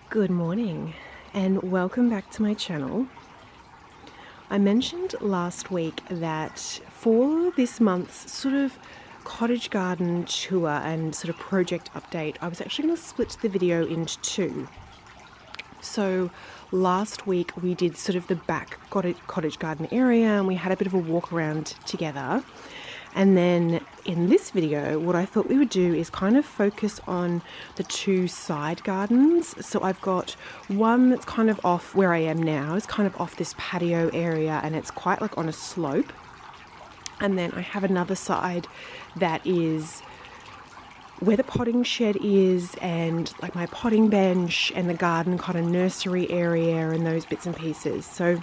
Good morning and welcome back to my channel. I mentioned last week that for this month's sort of cottage garden tour and sort of project update, I was actually going to split the video into two. So last week we did sort of the back cottage garden area and we had a bit of a walk around together. And then in this video, what I thought we would do is kind of focus on the two side gardens. So I've got one that's kind of off where I am now, it's kind of off this patio area and it's quite like on a slope. And then I have another side that is where the potting shed is and like my potting bench and the garden kind of nursery area and those bits and pieces. So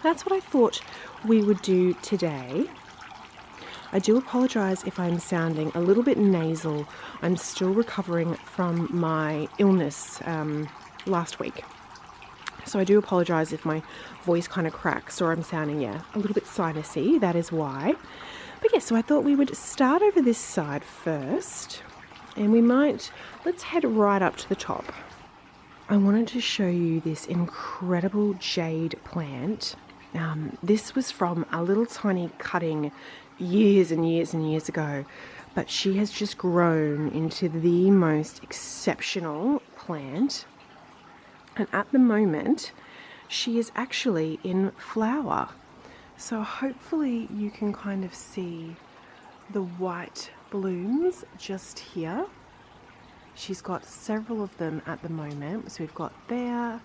that's what I thought we would do today. I do apologise if I'm sounding a little bit nasal. I'm still recovering from my illness last week. So I do apologise if my voice kind of cracks or I'm sounding, a little bit sinusy. That is why. But yeah, so I thought we would start over this side first. And let's head right up to the top. I wanted to show you this incredible jade plant. This was from a little tiny cutting years and years and years ago, but she has just grown into the most exceptional plant, and at the moment she is actually in flower. So hopefully you can kind of see the white blooms just here. She's got several of them at the moment, so we've got there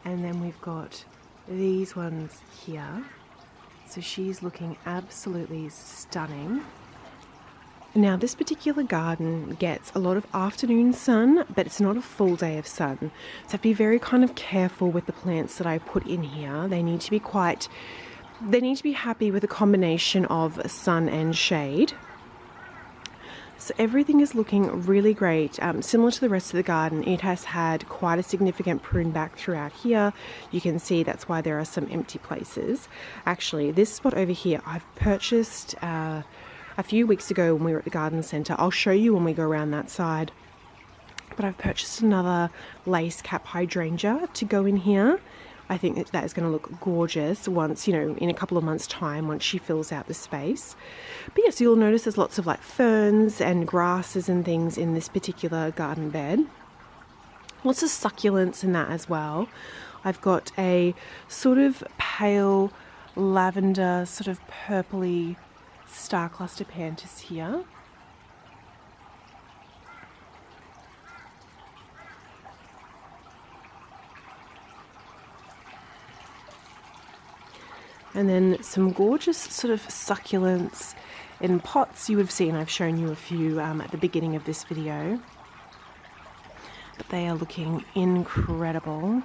and then we've got these ones here. So she's looking absolutely stunning. Now this particular garden gets a lot of afternoon sun, but it's not a full day of sun. So I have to be very kind of careful with the plants that I put in here. They need to be happy with a combination of sun and shade. So everything is looking really great. Similar to the rest of the garden, it has had quite a significant prune back throughout here. You can see that's why there are some empty places. Actually, this spot over here I've purchased a few weeks ago when we were at the garden centre. I'll show you when we go around that side. But I've purchased another lace cap hydrangea to go in here. I think that is going to look gorgeous once, in a couple of months' time, once she fills out the space. But yes, you'll notice there's lots of like ferns and grasses and things in this particular garden bed. Lots of succulents in that as well. I've got a sort of pale lavender, sort of purpley star cluster panthers here. And then some gorgeous sort of succulents in pots. You would have seen, I've shown you a few at the beginning of this video. But they are looking incredible.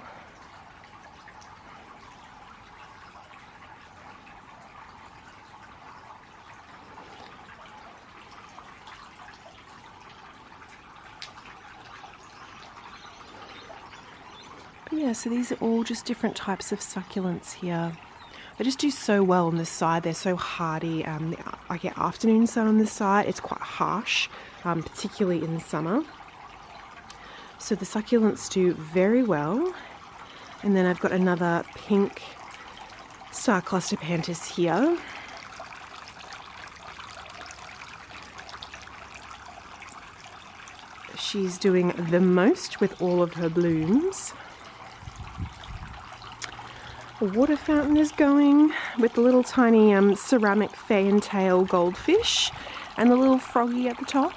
But yeah, so these are all just different types of succulents here. They just do so well on this side. They're so hardy. I get afternoon sun on this side. It's quite harsh, particularly in the summer. So the succulents do very well. And then I've got another pink star cluster panthers here. She's doing the most with all of her blooms. A water fountain is going with the little tiny ceramic fantail goldfish and the little froggy at the top.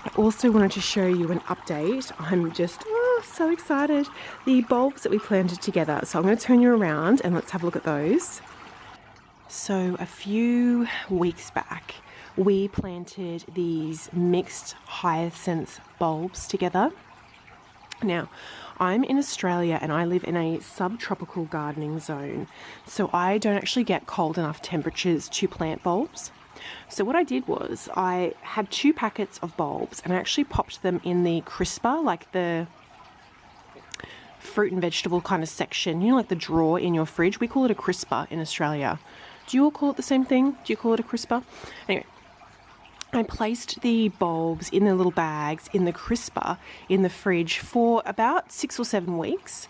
I also wanted to show you an update. I'm just so excited. The bulbs that we planted together. So I'm going to turn you around and let's have a look at those. So a few weeks back, we planted these mixed hyacinth bulbs together. Now, I'm in Australia and I live in a subtropical gardening zone, so I don't actually get cold enough temperatures to plant bulbs. So what I did was I had 2 packets of bulbs and I actually popped them in the crisper, like the fruit and vegetable kind of section, you know, like the drawer in your fridge. We call it a crisper in Australia. Do you all call it the same thing? Do you call it a crisper? Anyway, I placed the bulbs in the little bags in the crisper in the fridge for about 6 or 7 weeks,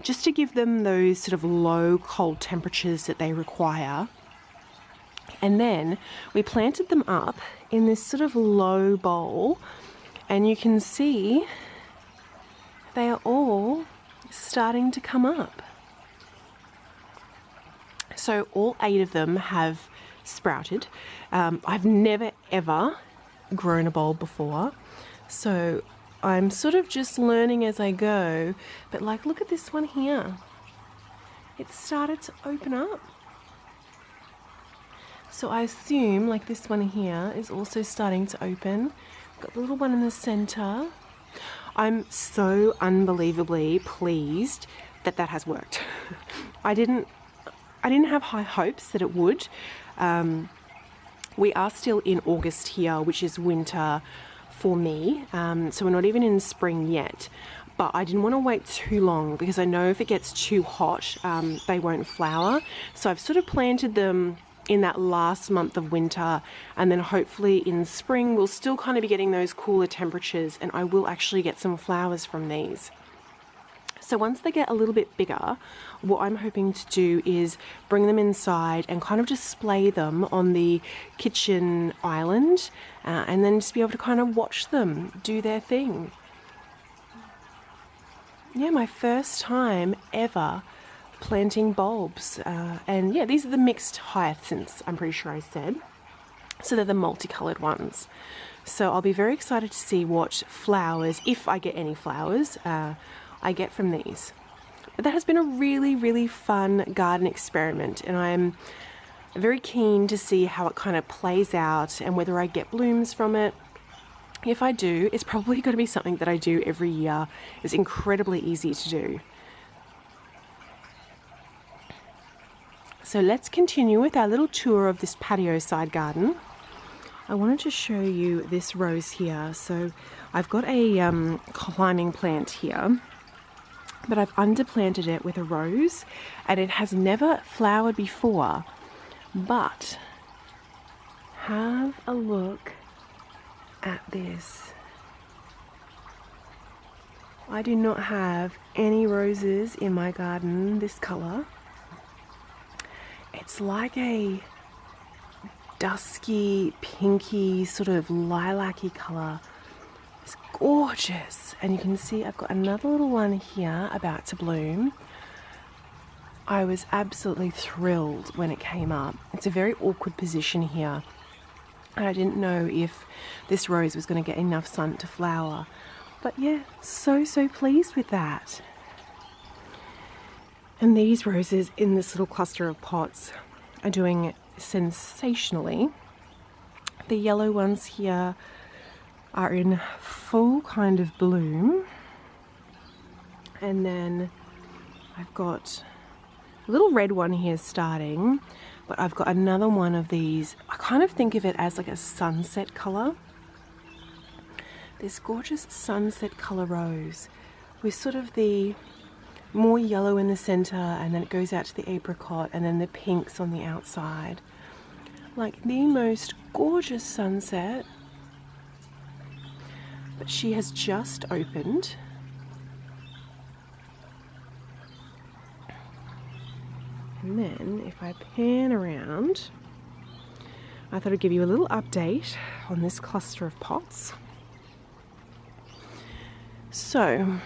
just to give them those sort of low cold temperatures that they require. And then we planted them up in this sort of low bowl, and you can see they are all starting to come up. So all 8 of them have sprouted. I've never ever grown a bulb before, so I'm sort of just learning as I go. But like, look at this one here. It's started to open up. So I assume like this one here is also starting to open. Got the little one in the center. I'm so unbelievably pleased that that has worked. I didn't have high hopes that it would. We are still in August here, which is winter for me, so we're not even in spring yet, but I didn't want to wait too long because I know if it gets too hot they won't flower. So I've sort of planted them in that last month of winter, and then hopefully in spring we'll still kind of be getting those cooler temperatures and I will actually get some flowers from these. So once they get a little bit bigger, what I'm hoping to do is bring them inside and kind of display them on the kitchen island, and then just be able to kind of watch them do their thing. Yeah, my first time ever planting bulbs. And yeah, these are the mixed hyacinths, I'm pretty sure I said. So they're the multicolored ones. So I'll be very excited to see what flowers, if I get any flowers, I get from these. But that has been a really, really fun garden experiment, and I'm very keen to see how it kind of plays out and whether I get blooms from it. If I do, it's probably going to be something that I do every year. It's incredibly easy to do. So let's continue with our little tour of this patio side garden. I wanted to show you this rose here. So I've got a climbing plant here, but I've underplanted it with a rose and it has never flowered before. But have a look at this. I do not have any roses in my garden this color. It's like a dusky, pinky, sort of lilac-y color. It's gorgeous. And you can see I've got another little one here about to bloom. I was absolutely thrilled when it came up. It's a very awkward position here, and I didn't know if this rose was going to get enough sun to flower. But yeah, so pleased with that. And these roses in this little cluster of pots are doing sensationally. The yellow ones here are in full kind of bloom, and then I've got a little red one here starting, but I've got another one of these. I kind of think of it as like a sunset color. This gorgeous sunset color rose with sort of the more yellow in the center, and then it goes out to the apricot, and then the pinks on the outside. Like the most gorgeous sunset. But she has just opened. And then if I pan around, I thought I'd give you a little update on this cluster of pots. So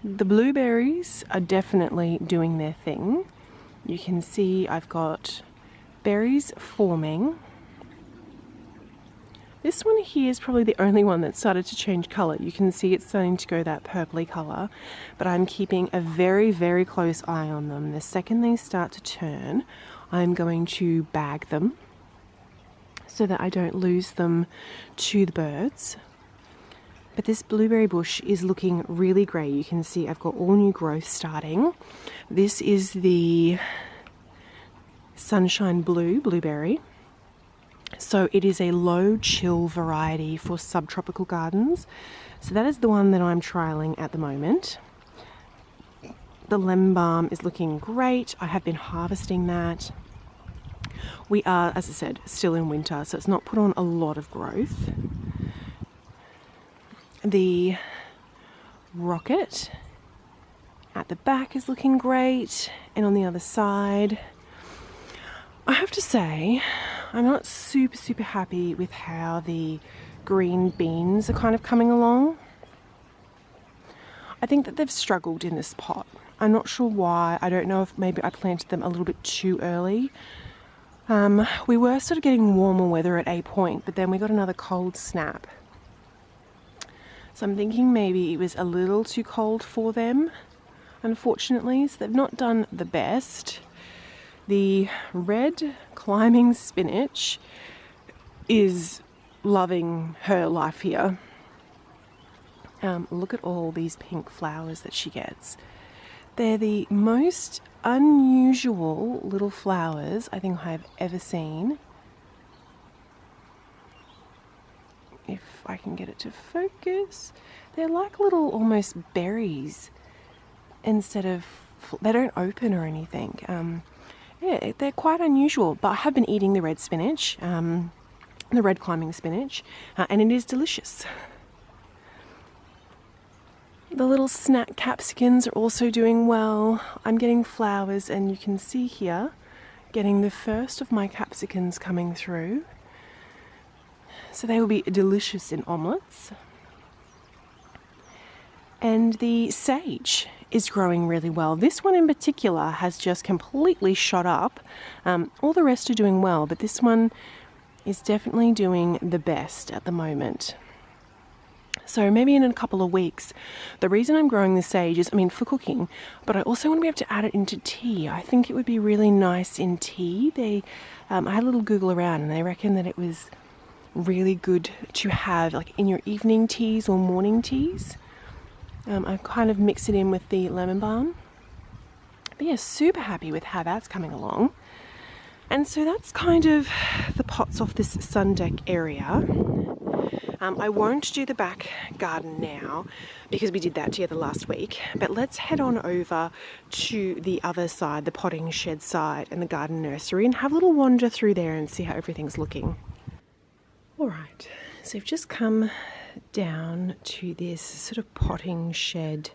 the blueberries are definitely doing their thing. You can see I've got berries forming. This one here is probably the only one that started to change colour. You can see it's starting to go that purpley colour, but I'm keeping a very, very close eye on them. The second they start to turn, I'm going to bag them so that I don't lose them to the birds. But this blueberry bush is looking really great. You can see I've got all new growth starting. This is the Sunshine Blue blueberry. So it is a low chill variety for subtropical gardens. So that is the one that I'm trialing at the moment. The lemon balm is looking great. I have been harvesting that. We are, as I said, still in winter, so it's not put on a lot of growth. The rocket at the back is looking great, and on the other side, I have to say, I'm not super happy with how the green beans are kind of coming along. I think that they've struggled in this pot. I'm not sure why. I don't know if maybe I planted them a little bit too early. We were sort of getting warmer weather at a point, but then we got another cold snap. So I'm thinking maybe it was a little too cold for them, unfortunately. So they've not done the best. The red climbing spinach is loving her life here. Look at all these pink flowers that she gets. They're the most unusual little flowers I think I've ever seen. If I can get it to focus. They're like little almost berries instead of, they don't open or anything. Yeah, they're quite unusual, but I have been eating the red spinach, the red climbing spinach, and it is delicious. The little snack capsicums are also doing well. I'm getting flowers, and you can see here, getting the first of my capsicums coming through. So they will be delicious in omelettes. And the sage is growing really well. This one in particular has just completely shot up. All the rest are doing well, but this one is definitely doing the best at the moment. So maybe in a couple of weeks, the reason I'm growing the sage is, for cooking, but I also want to be able to add it into tea. I think it would be really nice in tea. I had a little Google around, and they reckon that it was really good to have like in your evening teas or morning teas. I kind of mix it in with the lemon balm. But yeah, super happy with how that's coming along. And so that's kind of the pots off this sun deck area. I won't do the back garden now because we did that together last week, but let's head on over to the other side, the potting shed side and the garden nursery, and have a little wander through there and see how everything's looking. Alright, so we've just come down to this sort of potting shed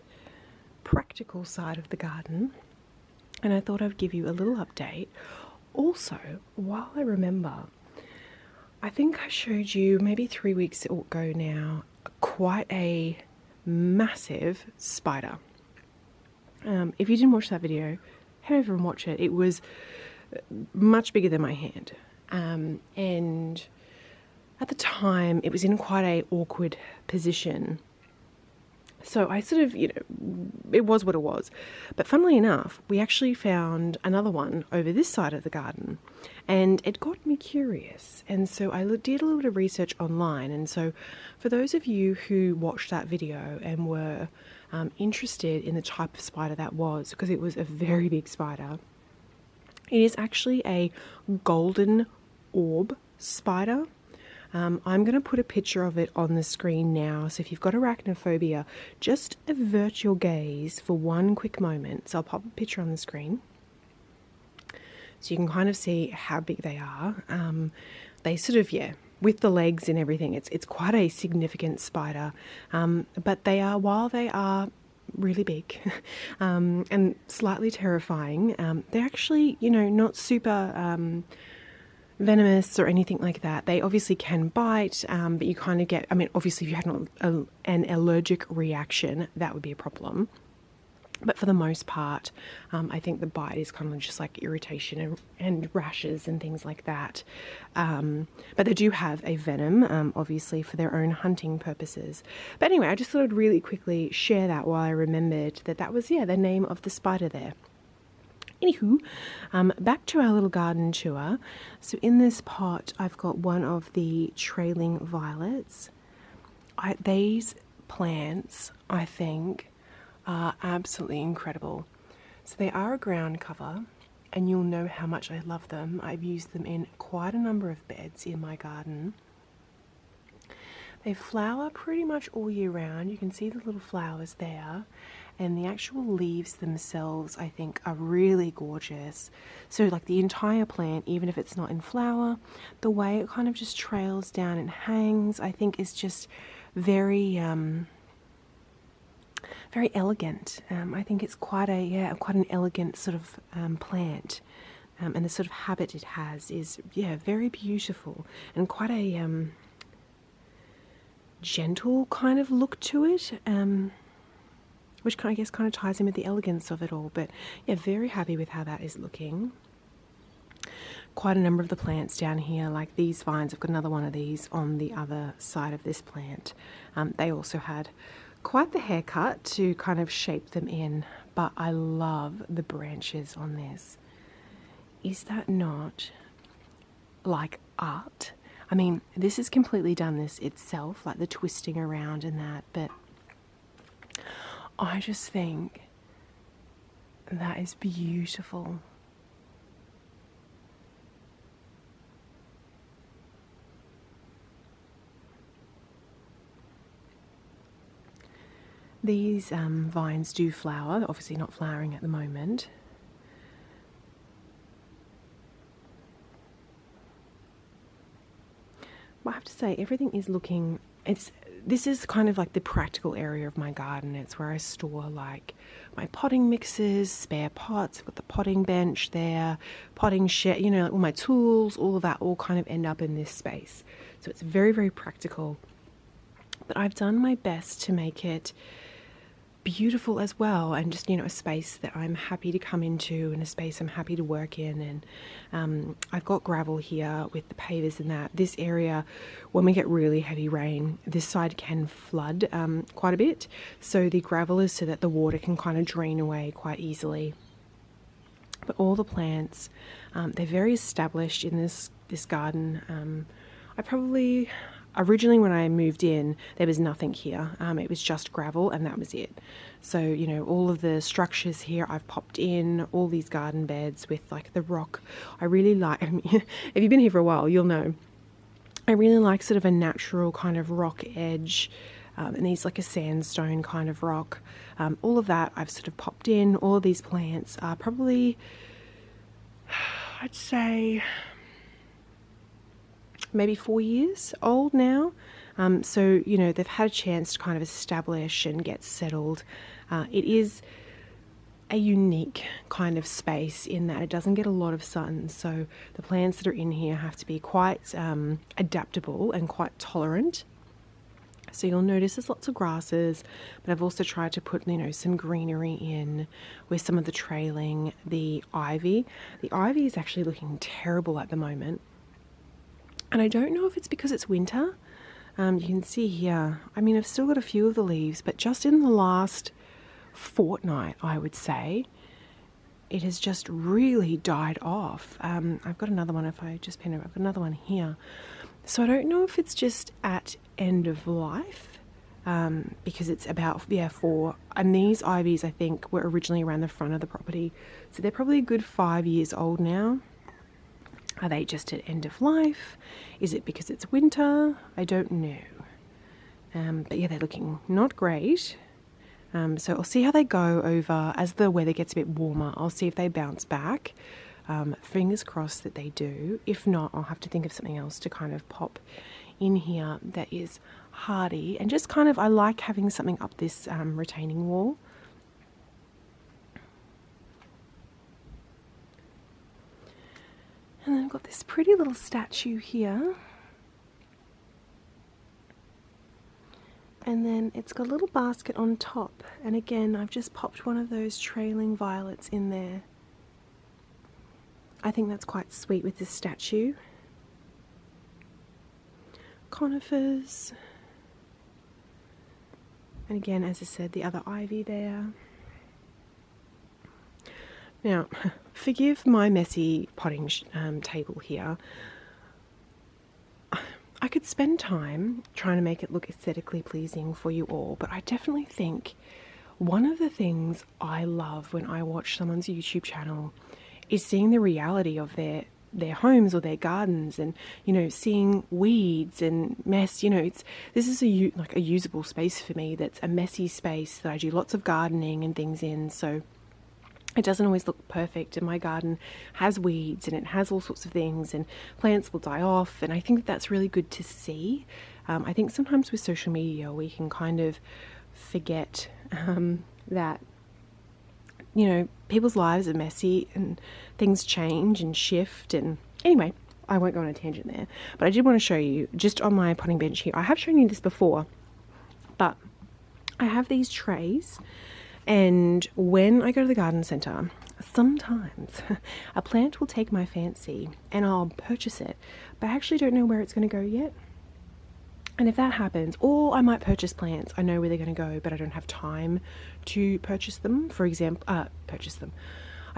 practical side of the garden, and I thought I'd give you a little update. Also, while I remember, I think I showed you maybe 3 weeks ago now quite a massive spider. If you didn't watch that video, head over and watch it. It was much bigger than my hand, and at the time it was in quite a awkward position. So I sort of, it was what it was. But funnily enough, we actually found another one over this side of the garden, and it got me curious. And so I did a little bit of research online. And so for those of you who watched that video and were interested in the type of spider that was, because it was a very big spider, it is actually a golden orb spider. I'm going to put a picture of it on the screen now, so if you've got arachnophobia, just avert your gaze for one quick moment. So I'll pop a picture on the screen so you can kind of see how big they are. They sort of, with the legs and everything, it's quite a significant spider, but they are, while they are really big and slightly terrifying, they're actually, not super venomous or anything like that. They obviously can bite, but you kind of get, obviously if you had an allergic reaction, that would be a problem. But for the most part, I think the bite is kind of just like irritation and rashes and things like that. But they do have a venom, obviously, for their own hunting purposes. But anyway, I just thought I'd really quickly share that while I remembered that that was, yeah, the name of the spider there. Anywho, back to our little garden tour. So in this pot, I've got one of the trailing violets. These plants, I think, are absolutely incredible. So they are a ground cover, and you'll know how much I love them. I've used them in quite a number of beds in my garden. They flower pretty much all year round. You can see the little flowers there, and the actual leaves themselves, I think, are really gorgeous. So like the entire plant, even if it's not in flower, the way it kind of just trails down and hangs, I think is just very very elegant. I think it's quite an elegant sort of plant, and the sort of habit it has is very beautiful and quite a gentle kind of look to it, which I guess kind of ties in with the elegance of it all. But yeah, very happy with how that is looking. Quite a number of the plants down here, like these vines, I've got another one of these on the other side of this plant. They also had quite the haircut to kind of shape them in, but I love the branches on this. Is that not like art? I mean, this has completely done this itself, like the twisting around and that, but I just think that is beautiful. These vines do flower. They're obviously not flowering at the moment. But I have to say, everything is looking, this is kind of like the practical area of my garden. It's where I store like my potting mixes, spare pots. I've got the potting bench there, potting shed, you know, all my tools, all of that all kind of end up in this space. So it's very, very practical. But I've done my best to make it beautiful as well, and just, you know, a space that I'm happy to come into and a space I'm happy to work in. And I've got gravel here with the pavers and that. This area, when we get really heavy rain, this side can flood quite a bit. So the gravel is so that the water can kind of drain away quite easily. But all the plants, they're very established in this garden. Originally, when I moved in, there was nothing here. It was just gravel, and that was it. So, you know, all of the structures here I've popped in, all these garden beds with like the rock. I really like, I mean, if you've been here for a while, you'll know, I really like sort of a natural kind of rock edge, and these like a sandstone kind of rock. All of that I've sort of popped in. All of these plants are probably, I'd say, maybe 4 years old now. So, you know, they've had a chance to kind of establish and get settled. It is a unique kind of space in that it doesn't get a lot of sun. So the plants that are in here have to be quite adaptable and quite tolerant. So you'll notice there's lots of grasses, but I've also tried to put, you know, some greenery in with some of the trailing, the ivy. The ivy is actually looking terrible at the moment. And I don't know if it's because it's winter. You can see here, I mean, I've still got a few of the leaves, but just in the last fortnight, I would say, it has just really died off. I've got another one, if I just pin it, I've got another one here. So I don't know if it's just at end of life, because it's about, and these ivies, I think, were originally around the front of the property. So they're probably a good 5 years old now. Are they just at end of life? Is it because it's winter? I don't know. But yeah, they're looking not great. So I'll see how they go over as the weather gets a bit warmer. I'll see if they bounce back. Fingers crossed that they do. If not, I'll have to think of something else to kind of pop in here that is hardy. And just kind of, I like having something up this retaining wall. And then I've got this pretty little statue here. And then it's got a little basket on top, and again I've just popped one of those trailing violets in there. I think that's quite sweet with this statue. Conifers, and again, as I said, the other ivy there. Now, forgive my messy potting table here. I could spend time trying to make it look aesthetically pleasing for you all, but I definitely think one of the things I love when I watch someone's YouTube channel is seeing the reality of their homes or their gardens, and seeing weeds and mess. This is like a usable space for me. That's a messy space that I do lots of gardening and things in, so it doesn't always look perfect, and my garden has weeds and it has all sorts of things, and plants will die off, and I think that's really good to see. I think sometimes with social media we can kind of forget that people's lives are messy and things change and shift. And anyway, I won't go on a tangent there, but I did want to show you just on my potting bench here. I have shown you this before, but I have these trays, and when I go to the garden centre, sometimes a plant will take my fancy and I'll purchase it, but I actually don't know where it's going to go yet. And if that happens, or I might purchase plants, I know where they're going to go, but I don't have time to purchase them. For example, I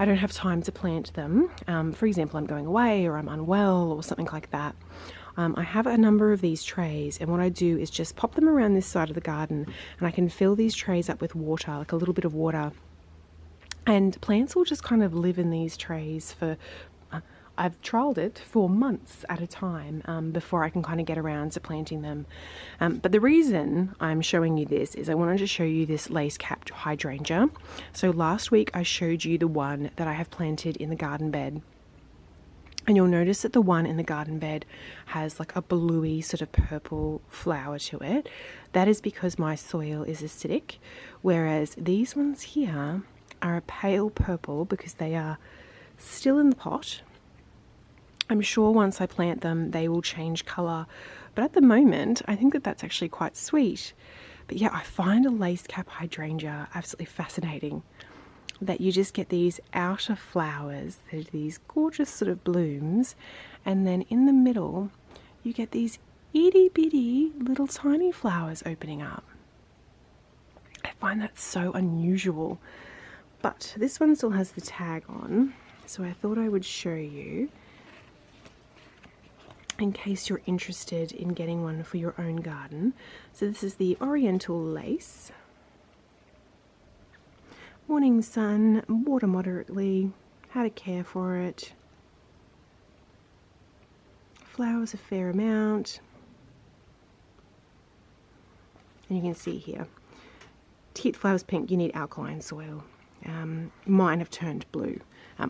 don't have time to plant them. For example, I'm going away, or I'm unwell, or something like that. I have a number of these trays, and what I do is just pop them around this side of the garden, and I can fill these trays up with water, like a little bit of water. And plants will just kind of live in these trays for I've trialled it for months at a time before I can kind of get around to planting them. But the reason I'm showing you this is I wanted to show you this lace-capped hydrangea. So last week I showed you the one that I have planted in the garden bed. And you'll notice that the one in the garden bed has like a bluey sort of purple flower to it. That is because my soil is acidic, whereas these ones here are a pale purple because they are still in the pot. I'm sure once I plant them, they will change colour. But at the moment, I think that that's actually quite sweet. But yeah, I find a lace cap hydrangea absolutely fascinating. That you just get these outer flowers, that are these gorgeous sort of blooms. And then in the middle, you get these itty bitty little tiny flowers opening up. I find that so unusual. But this one still has the tag on. So I thought I would show you, in case you're interested in getting one for your own garden. So this is the Oriental Lace. Morning sun, water moderately, how to care for it. Flowers a fair amount. And you can see here, to keep the flowers pink, you need alkaline soil. Mine have turned blue.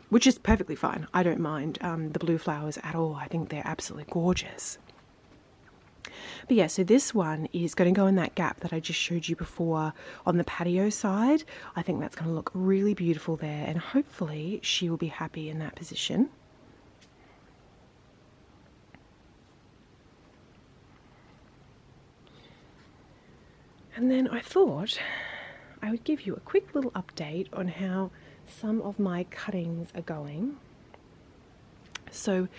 Which is perfectly fine. I don't mind the blue flowers at all. I think they're absolutely gorgeous. But yeah, so this one is going to go in that gap that I just showed you before on the patio side. I think that's going to look really beautiful there, and hopefully she will be happy in that position. And then I thought I would give you a quick little update on how some of my cuttings are going. So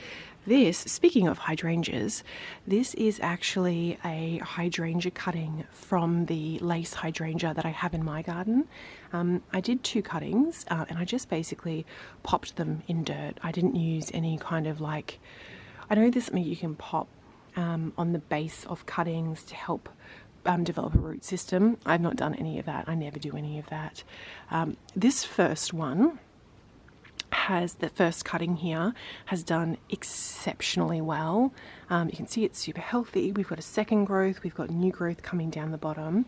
this, speaking of hydrangeas, this is actually a hydrangea cutting from the lace hydrangea that I have in my garden. I did 2 cuttings and I just basically popped them in dirt. I didn't use any kind of like, I know there's something you can pop on the base of cuttings to help develop a root system. I've not done any of that. I never do any of that. This first one the first cutting here has done exceptionally well. You can see it's super healthy. We've got a second growth, we've got new growth coming down the bottom.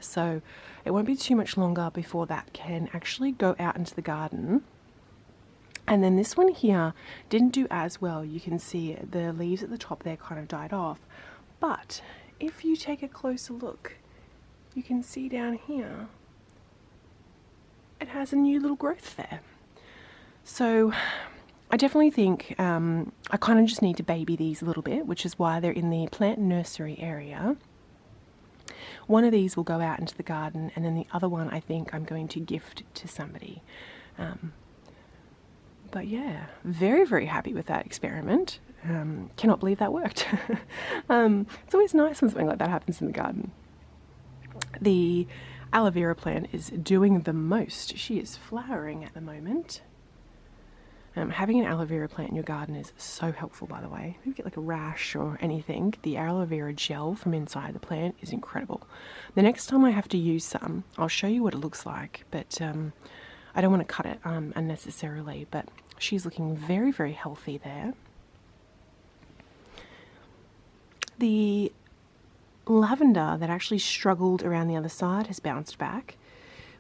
So it won't be too much longer before that can actually go out into the garden. And then this one here didn't do as well. You can see the leaves at the top there kind of died off. But if you take a closer look, you can see down here, it has a new little growth there. So I definitely think I kind of just need to baby these a little bit, which is why they're in the plant nursery area, one of these will go out into the garden, and then the other one I think I'm going to gift to somebody. But yeah, very, very happy with that experiment. Cannot believe that worked. It's always nice when something like that happens in the garden. The aloe vera plant is doing the most. She is flowering at the moment. Having an aloe vera plant in your garden is so helpful, by the way. If you get like a rash or anything, the aloe vera gel from inside the plant is incredible. The next time I have to use some, I'll show you what it looks like, but I don't want to cut it unnecessarily, but she's looking very, very healthy there. The lavender that actually struggled around the other side has bounced back,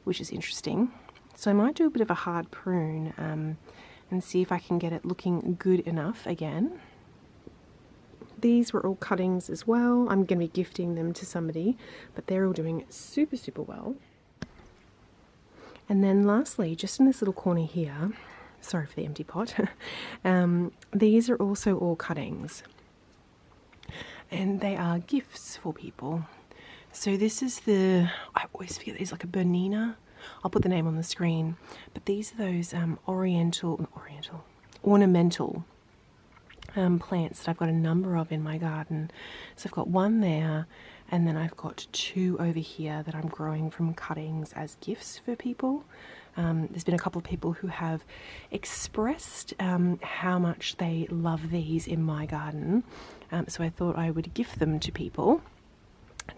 which is interesting. So I might do a bit of a hard prune and see if I can get it looking good enough again. These were all cuttings as well. I'm going to be gifting them to somebody, but they're all doing super, super well. And then lastly, just in this little corner here, sorry for the empty pot, these are also all cuttings. And they are gifts for people. So this is I always forget, there's like a Bernina. I'll put the name on the screen. But these are those ornamental plants that I've got a number of in my garden. So I've got one there, and then I've got two over here that I'm growing from cuttings as gifts for people. There's been a couple of people who have expressed how much they love these in my garden. So I thought I would gift them to people.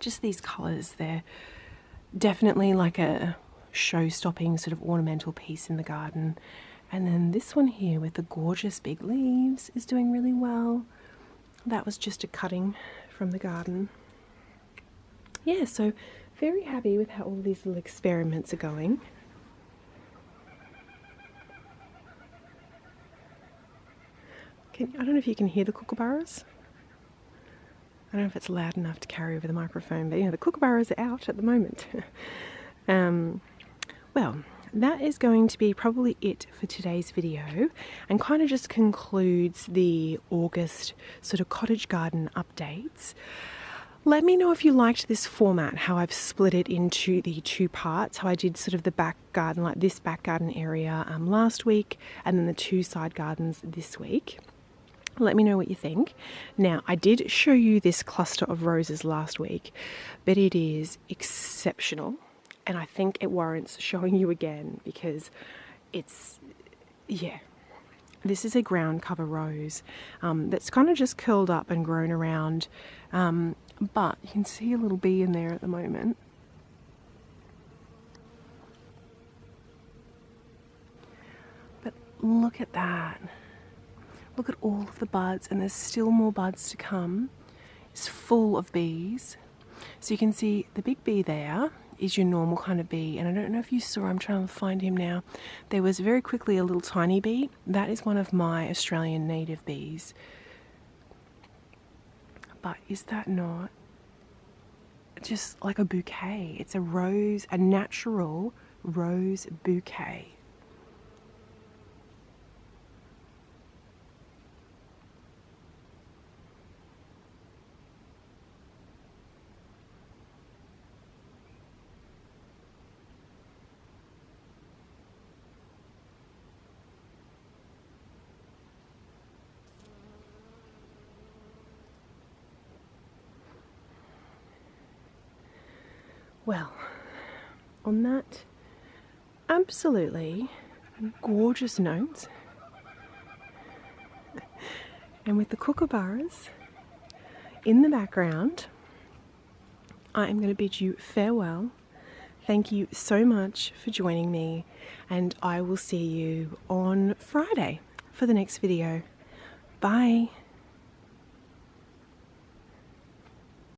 Just these colours, they're definitely like a show-stopping sort of ornamental piece in the garden. And then this one here with the gorgeous big leaves is doing really well. That was just a cutting from the garden. Yeah, so very happy with how all these little experiments are going. I don't know if you can hear the kookaburras. I don't know if it's loud enough to carry over the microphone, but the kookaburras are out at the moment. Well, that is going to be probably it for today's video, and kind of just concludes the August sort of cottage garden updates. Let me know if you liked this format, how I've split it into the two parts, how I did sort of the back garden, like this back garden area last week, and then the two side gardens this week. Let me know what you think. Now, I did show you this cluster of roses last week, but it is exceptional. And I think it warrants showing you again because it's, yeah. This is a ground cover rose that's kind of just curled up and grown around. But you can see a little bee in there at the moment. But look at that. Look at all of the buds, and there's still more buds to come. It's full of bees. So you can see the big bee there is your normal kind of bee, and I don't know if you saw, I'm trying to find him now. There was very quickly a little tiny bee. That is one of my Australian native bees. But is that not just like a bouquet? It's a rose, a natural rose bouquet. Well, on that absolutely gorgeous note, and with the kookaburras in the background, I am going to bid you farewell. Thank you so much for joining me, and I will see you on Friday for the next video. Bye.